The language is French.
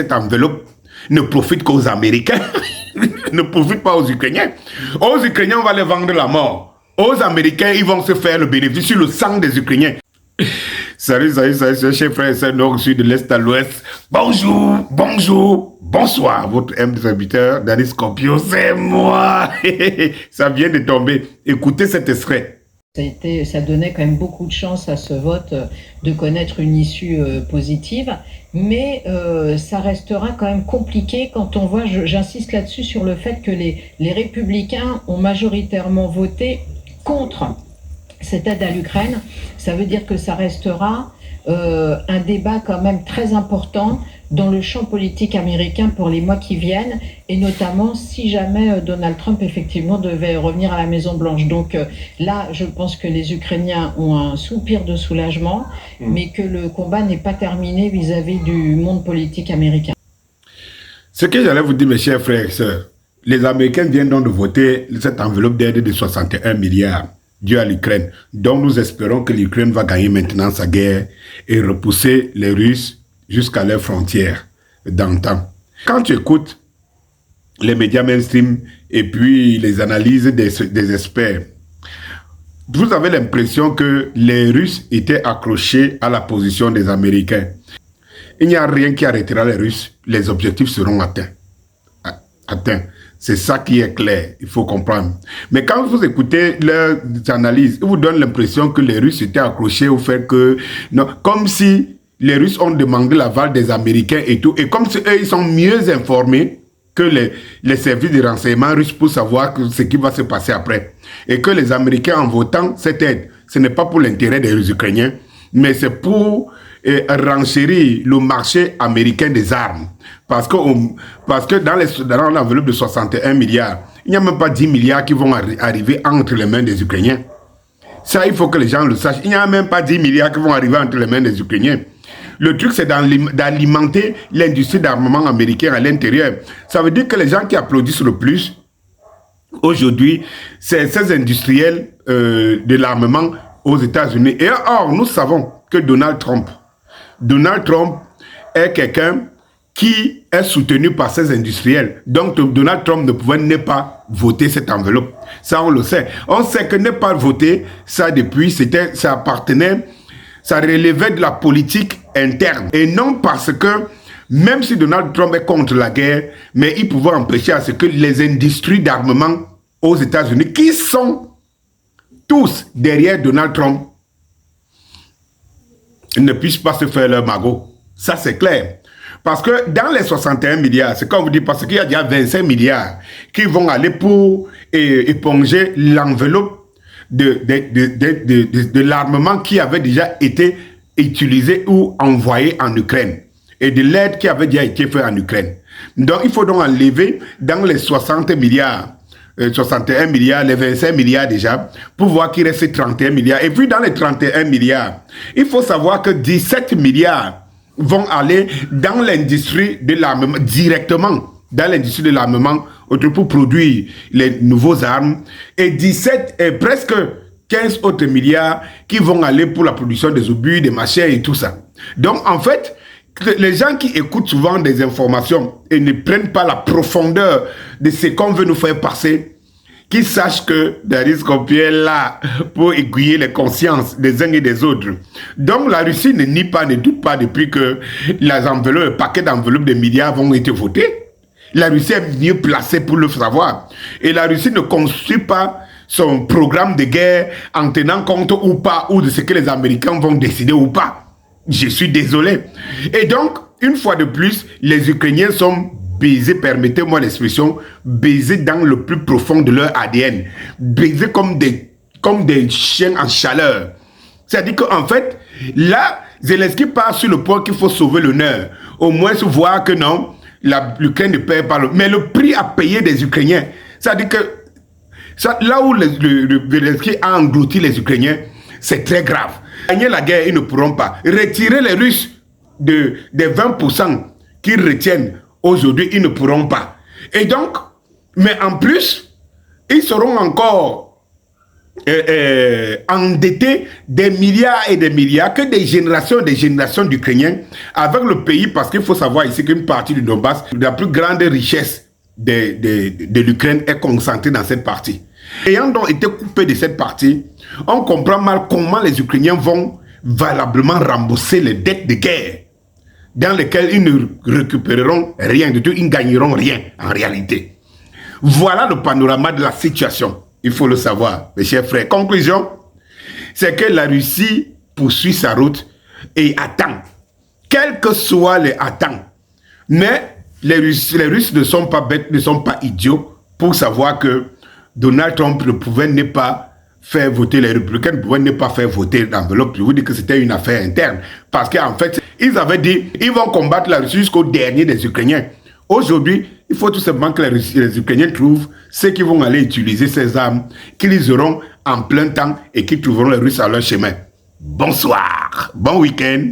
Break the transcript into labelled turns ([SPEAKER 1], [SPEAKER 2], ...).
[SPEAKER 1] Cette enveloppe ne profite qu'aux Américains, ne profite pas aux Ukrainiens. Aux Ukrainiens, on va les vendre la mort. Aux Américains, ils vont se faire le bénéfice sur le sang des Ukrainiens. Salut, chers frères et sœurs, nord, sud, de l'est à l'ouest. Bonjour, bonjour, bonsoir. Votre serviteur, Danny Scorpio, c'est moi. Ça vient de tomber. Écoutez cet extrait.
[SPEAKER 2] Ça donnait quand même beaucoup de chance à ce vote de connaître une issue positive, mais ça restera quand même compliqué quand on voit, j'insiste là-dessus sur le fait que les républicains ont majoritairement voté contre cette aide à l'Ukraine. Ça veut dire que ça restera un débat quand même très important dans le champ politique américain pour les mois qui viennent, et notamment si jamais Donald Trump effectivement devait revenir à la Maison-Blanche. Donc là, je pense que les Ukrainiens ont un soupir de soulagement, mais que le combat n'est pas terminé vis-à-vis du monde politique américain.
[SPEAKER 1] Ce que j'allais vous dire, mes chers frères et sœurs, les Américains viennent donc de voter cette enveloppe d'aide de 61 milliards due à l'Ukraine, dont nous espérons que l'Ukraine va gagner maintenant sa guerre et repousser les Russes jusqu'à leurs frontières d'antan. Quand tu écoutes les médias mainstream et puis les analyses des experts, vous avez l'impression que les Russes étaient accrochés à la position des Américains. Il n'y a rien qui arrêtera les Russes, les objectifs seront atteints. C'est ça qui est clair, il faut comprendre. Mais quand vous écoutez leurs analyses, ils vous donnent l'impression que les Russes étaient accrochés au fait que, non, comme si les Russes ont demandé l'aval des Américains et tout, et comme si eux, ils sont mieux informés que les services de renseignement russes pour savoir ce qui va se passer après. Et que les Américains, en votant cette aide, ce n'est pas pour l'intérêt des Ukrainiens, mais c'est pour renchérir le marché américain des armes. Parce que dans l'enveloppe de 61 milliards, il n'y a même pas 10 milliards qui vont arriver entre les mains des Ukrainiens. Ça, il faut que les gens le sachent. Il n'y a même pas 10 milliards qui vont arriver entre les mains des Ukrainiens. Le truc, c'est d'alimenter l'industrie d'armement américain à l'intérieur. Ça veut dire que les gens qui applaudissent le plus, aujourd'hui, c'est ces industriels de l'armement aux États-Unis. Et or, nous savons que Donald Trump est quelqu'un qui est soutenu par ces industriels. Donc, Donald Trump ne pouvait ne pas voter cette enveloppe. Ça, on le sait. On sait que ne pas voter, ça depuis, ça appartenait, ça relevait de la politique interne. Et non parce que, même si Donald Trump est contre la guerre, mais il pouvait empêcher à ce que les industries d'armement aux États-Unis, qui sont tous derrière Donald Trump, ne puissent pas se faire leur magot. Ça, c'est clair. Parce que dans les 61 milliards, c'est comme vous dites, parce qu'il y a déjà 25 milliards qui vont aller pour éponger l'enveloppe de l'armement qui avait déjà été utilisé ou envoyé en Ukraine. Et de l'aide qui avait déjà été faite en Ukraine. Donc, il faut donc enlever dans les 60 milliards, 61 milliards, les 25 milliards déjà, pour voir qu'il reste 31 milliards. Et puis dans les 31 milliards, il faut savoir que 17 milliards vont aller dans l'industrie de l'armement, directement dans l'industrie de l'armement, pour produire les nouveaux armes, et 17 et presque 15 autres milliards qui vont aller pour la production des obus, des machins et tout ça. Donc en fait, les gens qui écoutent souvent des informations et ne prennent pas la profondeur de ce qu'on veut nous faire passer, qu'ils sachent que Danny Scorpio est là pour aiguiller les consciences des uns et des autres. Donc la Russie ne nie pas, ne doute pas depuis que les enveloppes, le paquet d'enveloppes de milliards vont être votés. La Russie est mieux placée pour le savoir. Et la Russie ne construit pas son programme de guerre en tenant compte ou pas, ou de ce que les Américains vont décider ou pas. Je suis désolé. Et donc, une fois de plus, les Ukrainiens sont baisés, permettez-moi l'expression, baisés dans le plus profond de leur ADN. Baisés comme des chiens en chaleur. C'est-à-dire qu'en fait, là, Zelensky part sur le point qu'il faut sauver l'honneur. Au moins, se voir que non, l'Ukraine ne paie pas. Mais le prix à payer des Ukrainiens, c'est-à-dire que là où Zelensky a englouti les Ukrainiens, c'est très grave. Gagner la guerre, ils ne pourront pas. Retirer les Russes des 20% qu'ils retiennent aujourd'hui, ils ne pourront pas. Et donc, mais en plus, ils seront encore endetter des milliards et des milliards, que des générations d'Ukrainiens avec le pays, parce qu'il faut savoir ici qu'une partie du Donbass, la plus grande richesse de l'Ukraine est concentrée dans cette partie. Ayant donc été coupés de cette partie, on comprend mal comment les Ukrainiens vont valablement rembourser les dettes de guerre dans lesquelles ils ne récupéreront rien du tout, ils ne gagneront rien en réalité. Voilà le panorama de la situation. Il faut le savoir, mes chers frères. Conclusion, c'est que la Russie poursuit sa route et attend. Quels que soient les attentes. Mais les Russes ne sont pas bêtes, ne sont pas idiots pour savoir que Donald Trump ne pouvait ne pas faire voter les républicains, ne pouvaient ne pas faire voter l'enveloppe. Je vous dis que c'était une affaire interne. Parce qu'en fait, ils avaient dit, ils vont combattre la Russie jusqu'au dernier des Ukrainiens. Aujourd'hui, il faut tout simplement que les Ukrainiens trouvent ceux qui vont aller utiliser ces armes, qu'ils auront en plein temps et qui trouveront les Russes à leur chemin. Bonsoir, bon week-end.